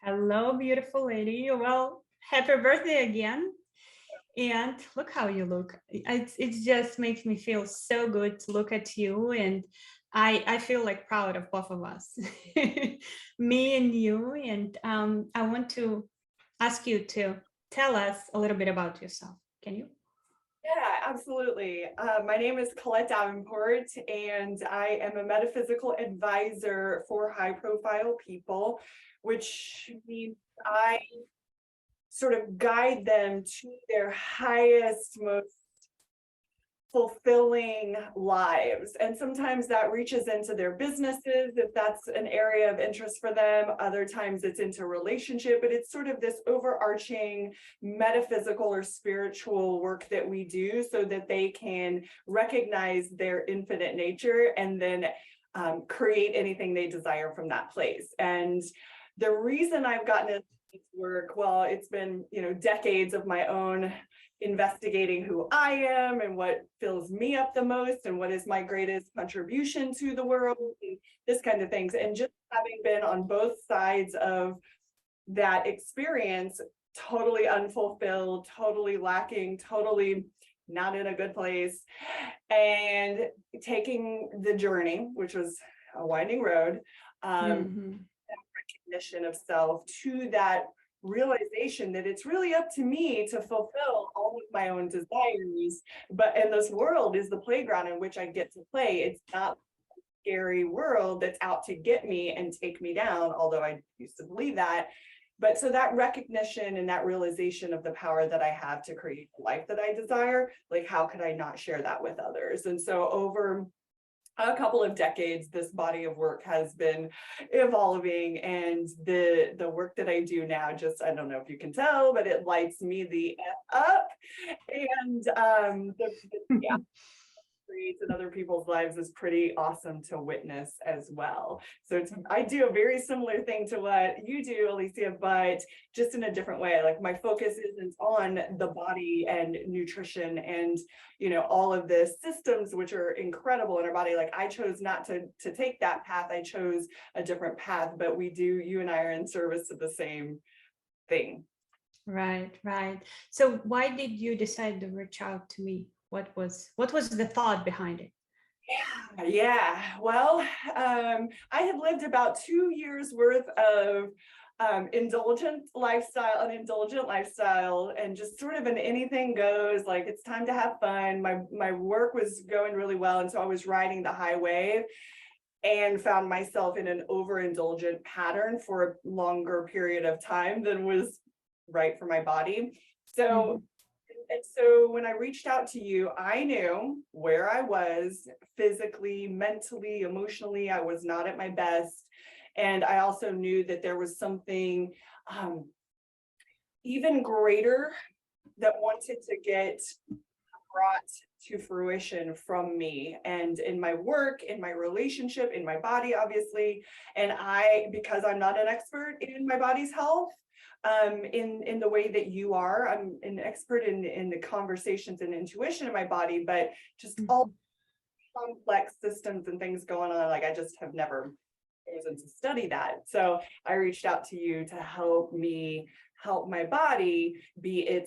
Hello, beautiful lady. Well, happy birthday again. And look how you look. It just makes me feel so good to look at you. And I feel like proud of both of us, me and you. And I want to ask you to tell us a little bit about yourself. Can you? Yeah, absolutely. My name is Colette Davenport, and I am a metaphysical advisor for high profile people, which means I sort of guide them to their highest, most fulfilling lives. And sometimes that reaches into their businesses, if that's an area of interest for them. Other times it's into relationship, but it's sort of this overarching metaphysical or spiritual work that we do so that they can recognize their infinite nature and then create anything they desire from that place. And the reason I've gotten into this work, well, it's been, decades of my own investigating who I am and what fills me up the most and what is my greatest contribution to the world, and this kind of things. And just having been on both sides of that experience, totally unfulfilled, totally lacking, totally not in a good place, and taking the journey, which was a winding road, Mm-hmm. recognition of self, to that realization that it's really up to me to fulfill all of my own desires. But and this world is the playground in which I get to play. It's not a scary world that's out to get me and take me down, although I used to believe that. But so that recognition and that realization of the power that I have to create the life that I desire, like how could I not share that with others? And so over a couple of decades, this body of work has been evolving, and the work that I do now, just, I don't know if you can tell, but it lights me the F up. And yeah, creates in other people's lives is pretty awesome to witness as well. So I do a very similar thing to what you do, Alicia, but just in a different way. Like my focus isn't on the body and nutrition and all of the systems which are incredible in our body. Like I chose not to take that path. I chose a different path, but you and I are in service to the same thing. Right, right. So why did you decide to reach out to me? What was the thought behind it? Yeah. Well, I had lived about 2 years worth of an indulgent lifestyle, and just sort of an anything goes, like it's time to have fun. My work was going really well, and so I was riding the high wave and found myself in an overindulgent pattern for a longer period of time than was right for my body. So Mhm. and so when I reached out to you, I knew where I was physically, mentally, emotionally. I was not at my best. And I also knew that there was something um, even greater that wanted to get brought to fruition from me, and in my work, in my relationship, in my body, obviously. And because I'm not an expert in my body's health, in the way that you are, I'm an expert in the conversations and intuition in my body, but just all Mhm. complex systems and things going on, like I just have never chosen to study that. So I reached out to you to help me help my body be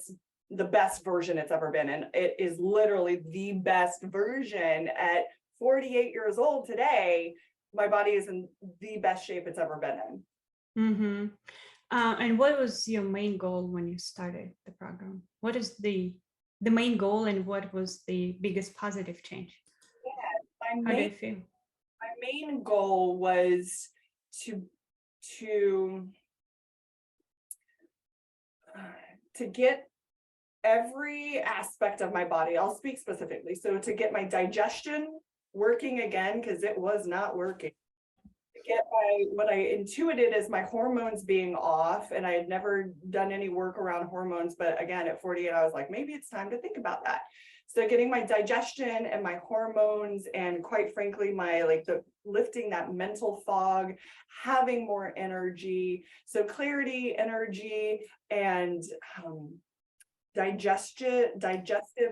the best version it's ever been. And it is literally the best version at 48 years old today. My body is in the best shape it's ever been in. Mm-hmm. And what was your main goal when you started the program? What is the main goal, and what was the biggest positive change? My How do main you feel? my main goal was to to to get every aspect of my body. I'll speak specifically. So to get my digestion working again, because it was not working. To get what I intuited as my hormones being off, and I had never done any work around hormones. But again, at 48, I was like, maybe it's time to think about that. So getting my digestion and my hormones, and quite frankly, the lifting that mental fog, having more energy. So clarity, energy, and digestive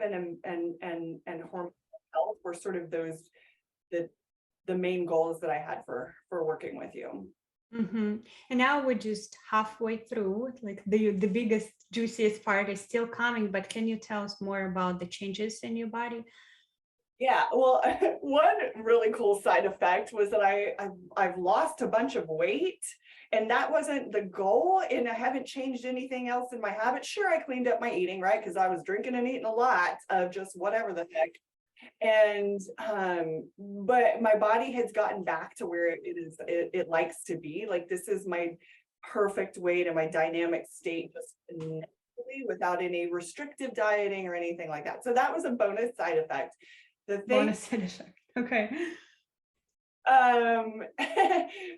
and hormonal health were sort of the the main goals that I had for working with you. Mm-hmm. And now we're just halfway through, like the biggest, juiciest part is still coming, but can you tell us more about the changes in your body? Yeah, well, one really cool side effect was that I've lost a bunch of weight, and that wasn't the goal. And I haven't changed anything else in my habits. Sure, I cleaned up my eating, right? Because I was drinking and eating a lot of just whatever the heck. And but my body has gotten back to where it likes to be. Like this is my perfect weight and my dynamic state, just naturally without any restrictive dieting or anything like that. So that was a bonus side effect. The thing, Bonus side effect. Okay. um,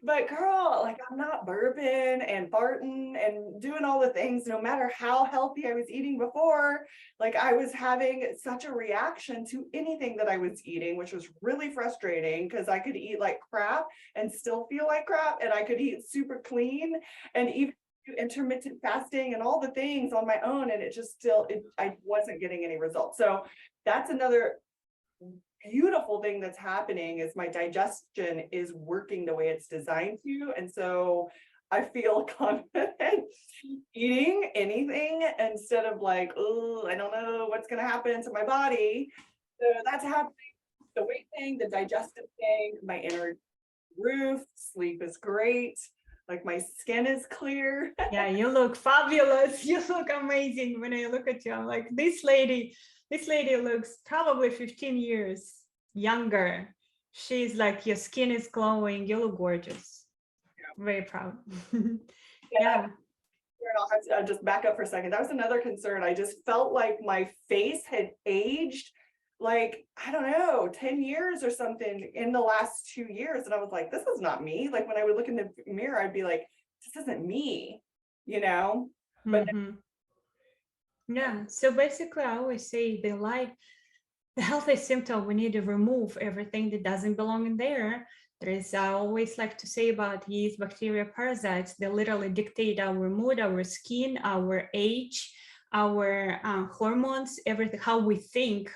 but girl, like I'm not burping and farting and doing all the things, no matter how healthy I was eating before. Like I was having such a reaction to anything that I was eating, which was really frustrating because I could eat like crap and still feel like crap, and I could eat super clean and even do intermittent fasting and all the things on my own, and it just still, I wasn't getting any results. So that's another beautiful thing that's happening is my digestion is working the way it's designed to. And so I feel confident eating anything instead of like, oh, I don't know what's going to happen to my body. So that's happening. The weight thing, the digestive thing, my inner roof, sleep is great. Like my skin is clear. Yeah, you look fabulous. You look amazing. When I look at you, I'm like, this lady looks probably 15 years younger. She's like, your skin is glowing. You look gorgeous. Very proud. Yeah, Yeah. I'll have to just back up for a second. That was another concern. I just felt like my face had aged like, I don't know, 10 years or something in the last 2 years. And I was like, this is not me. Like when I would look in the mirror, I'd be like, this isn't me, you know? But Mm-hmm. Yeah. So basically, I always say the healthy symptom, we need to remove everything that doesn't belong in there. There is, I always like to say about yeast, bacteria, parasites, they literally dictate our mood, our skin, our age, our hormones, everything, how we think,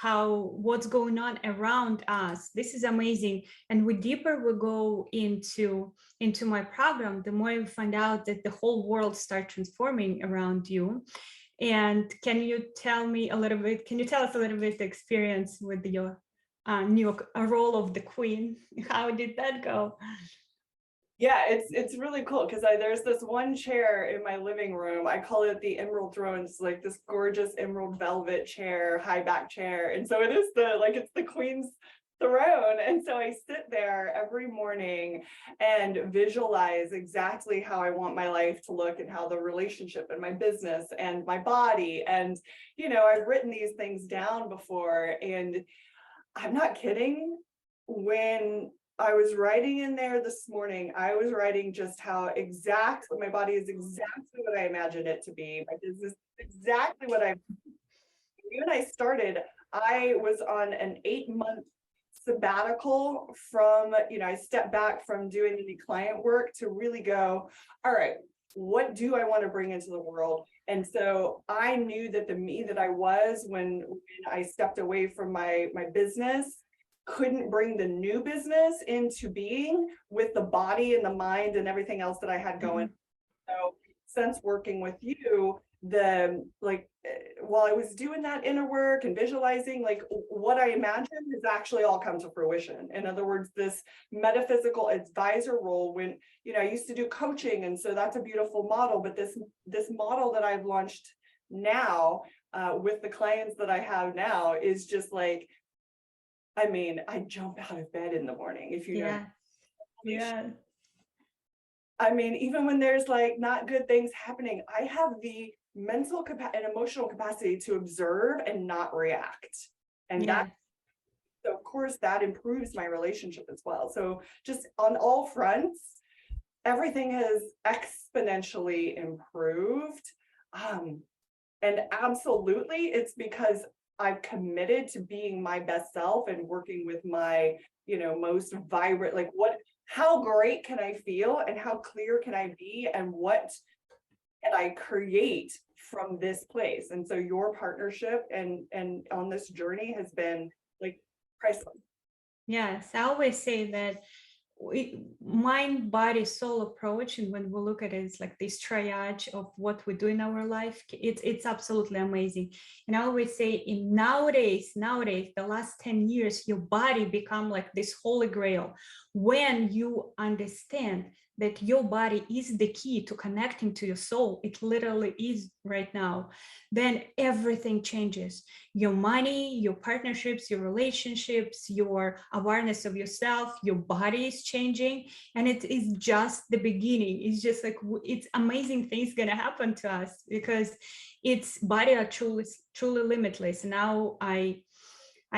what's going on around us. This is amazing. And the deeper we go into my program, the more you find out that the whole world starts transforming around you. And can you tell me a little bit, can you tell us a little bit the experience with your new role of the queen? How did that go? yeah, it's really cool because there's this one chair in my living room. I call it the Emerald Throne. It's like this gorgeous emerald velvet chair, high back chair. And so it is it's the queen's throne. And so I sit there every morning and visualize exactly how I want my life to look and how the relationship and my business and my body. And, I've written these things down before, and I'm not kidding. When I was writing in there this morning, I was writing just how exactly my body is exactly what I imagined it to be. My business is exactly what I, when I started, I was on an 8-month sabbatical from, I stepped back from doing any client work to really go, all right, what do I want to bring into the world? And so I knew that the me that I was when I stepped away from my business couldn't bring the new business into being with the body and the mind and everything else that I had going. So since working with you, while I was doing that inner work and visualizing, like what I imagined has actually all come to fruition. In other words, this metaphysical advisor role, when I used to do coaching, and so that's a beautiful model, but this model that I've launched now with the clients that I have now is just like, I mean, I jump out of bed in the morning if you know. Yeah. I mean, even when there's like not good things happening, I have the mental and emotional capacity to observe and not react. And Yeah. so of course that improves my relationship as well. So just on all fronts, everything has exponentially improved. And absolutely it's because I've committed to being my best self and working with my, most vibrant, like how great can I feel and how clear can I be and what can I create from this place? And so your partnership and on this journey has been like priceless. Yes, I always say that mind, body, soul approach, and when we look at it, it's like this triage of what we do in our life. It's absolutely amazing. And I always say, in nowadays, the last 10 years, your body become like this holy grail. When you understand that your body is the key to connecting to your soul, it literally is right now, then everything changes. Your money, your partnerships, your relationships, your awareness of yourself, your body is changing. And it is just the beginning. It's just like, it's amazing things gonna happen to us, because its body are truly limitless. Now I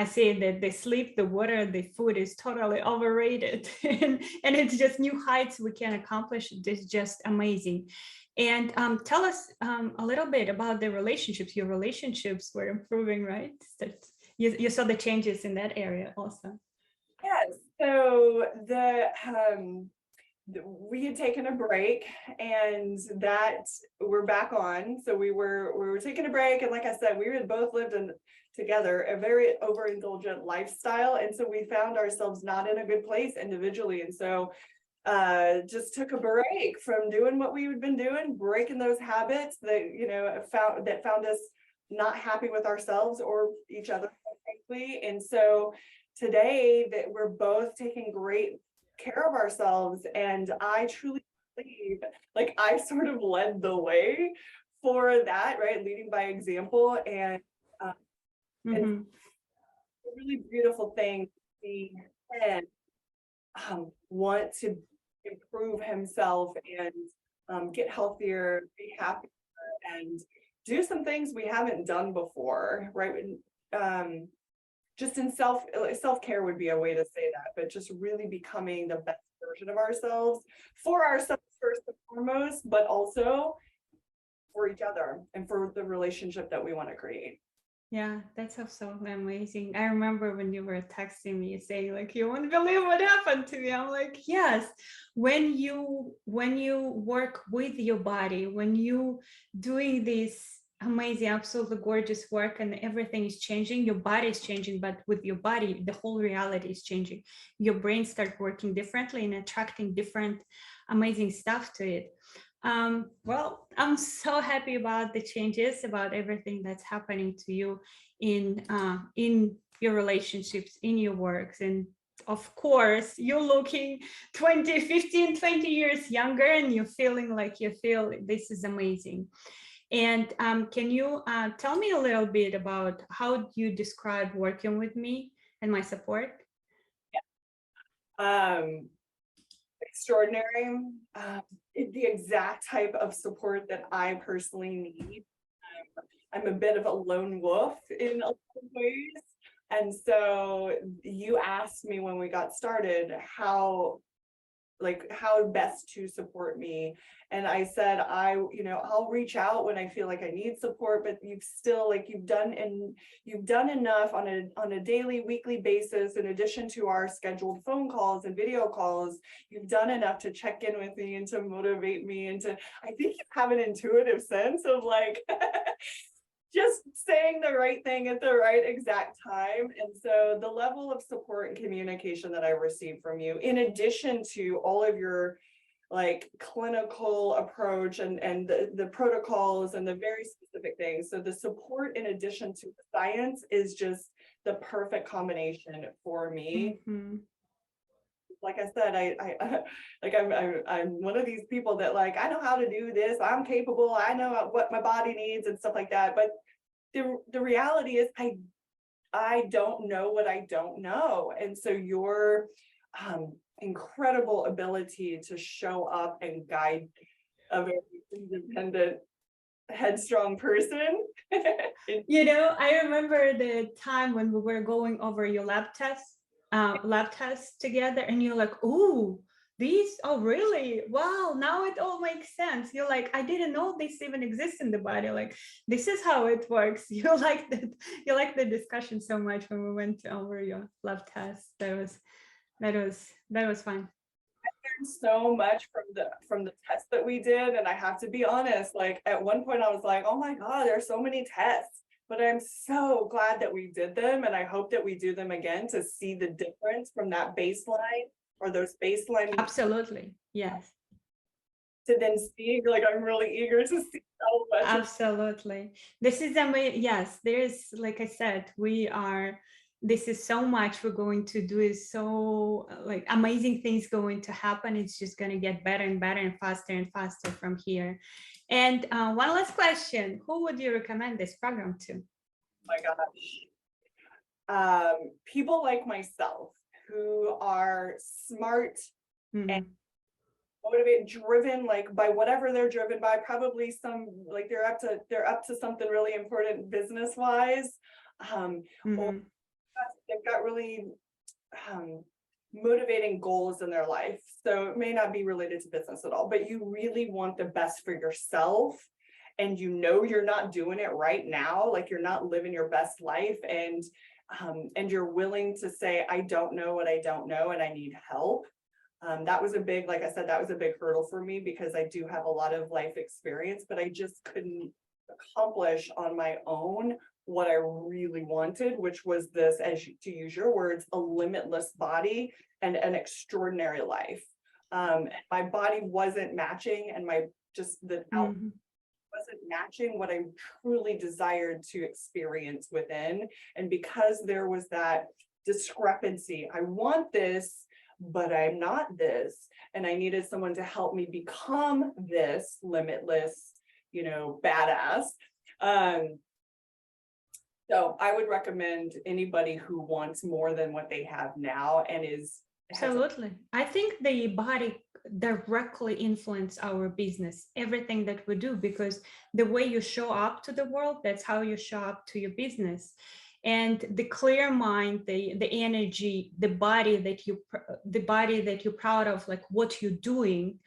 say that the sleep, the water, the food is totally overrated. And it's just new heights we can accomplish. It's just amazing. And tell us a little bit about the relationships. Your relationships were improving, right? That you saw the changes in that area also. Yes. So we had taken a break, and that we're back on. So we were taking a break, and like I said, we had both lived together a very overindulgent lifestyle, and so we found ourselves not in a good place individually, and so just took a break from doing what we had been doing, breaking those habits that found us not happy with ourselves or each other, frankly. And so today that we're both taking great care of ourselves, and I truly believe, like, I sort of led the way for that, right? Leading by example. And Mm-hmm. a really beautiful thing to see him want to improve himself and get healthier, be happier, and do some things we haven't done before, right? Just in self-care would be a way to say that, but just really becoming the best version of ourselves, for ourselves first and foremost, but also for each other and for the relationship that we want to create. Yeah, that's absolutely amazing. I remember when you were texting me saying like, you won't believe what happened to me. I'm like, yes, when you work with your body, when you doing this amazing, absolutely gorgeous work, and everything is changing, your body is changing, but with your body, the whole reality is changing. Your brain start working differently and attracting different amazing stuff to it. Well, I'm so happy about the changes, about everything that's happening to you in your relationships, in your works. And of course, you're looking 20, 15, 20 years younger, and you're feeling like you feel this is amazing. And can you tell me a little bit about how you describe working with me and my support? Extraordinary. The exact type of support that I personally need. I'm a bit of a lone wolf in a lot of ways. And so you asked me when we got started how best to support me. And I said, I'll reach out when I feel like I need support, but you've done enough on a daily, weekly basis, in addition to our scheduled phone calls and video calls. You've done enough to check in with me and to motivate me, and I think you have an intuitive sense of like just saying the right thing at the right exact time. And so the level of support and communication that I received from you, in addition to all of your like clinical approach and the protocols and the very specific things. So the support in addition to the science is just the perfect combination for me. Mm-hmm. Like I said, I'm one of these people that like, I know how to do this, I'm capable, I know what my body needs and stuff like that. But the reality is I don't know what I don't know. And so your incredible ability to show up and guide a very independent, headstrong person. I remember the time when we were going over your lab tests together, and you're like, "Ooh, oh really? Wow, now it all makes sense." You're like, "I didn't know this even exists in the body. Like, this is how it works." You like that. You like the discussion so much when we went over your lab tests. That was fun. So much from the tests that we did, and I have to be honest, like at one point I was like, oh my god, there's so many tests, but I'm so glad that we did them, and I hope that we do them again to see the difference from that baseline or those baseline Absolutely. Yes. to then see, like, I'm really eager to see how much of Absolutely. This is the way, yes, there's, like I said, this is so much we're going to do, is so like amazing things going to happen. It's just going to get better and better and faster from here. And one last question, who would you recommend this program to? my gosh. People like myself who are smart and Mhm. motivated, driven, like by whatever they're driven by, probably some, like they're up to something really important business wise. Or Mhm. they've got really motivating goals in their life. So it may not be related to business at all, but you really want the best for yourself. And you know you're not doing it right now, like you're not living your best life, and you're willing to say, I don't know what I don't know, and I need help. That was a big, like I said, that was a big hurdle for me because I do have a lot of life experience, but I just couldn't accomplish on my own what I really wanted, which was this, to use your words, a limitless body and an extraordinary life. My body wasn't matching, and my just the out Mhm. wasn't matching what I truly desired to experience within. And because there was that discrepancy, I want this, but I'm not this. And I needed someone to help me become this limitless, badass. Um, so I would recommend anybody who wants more than what they have now and has a Absolutely. I think the body directly influence our business, everything that we do, because the way you show up to the world, that's how you show up to your business. And the clear mind, the energy, the body that you're proud of, like what you're doing,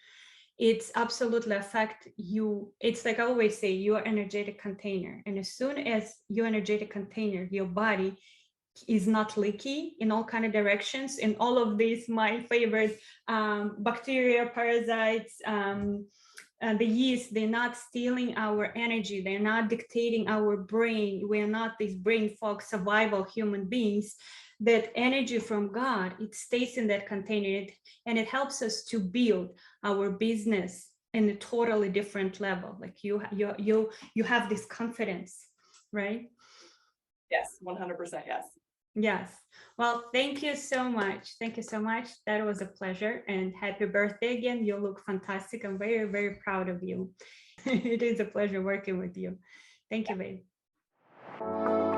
it's absolutely affect you. It's like I always say, your energetic container. And as soon as your energetic container, your body is not leaky in all kind of directions, and all of these my favorite bacteria, parasites, the yeast, they're not stealing our energy, they're not dictating our brain, we're not these brain fog survival human beings. That energy from God, it stays in that container, and it helps us to build our business in a totally different level. Like you have this confidence, right? yes, 100% yes. Yes. Well, thank you so much. Thank you so much. That was a pleasure, and happy birthday again. You look fantastic. I'm very, very proud of you. It is a pleasure working with you. Thank you, babe.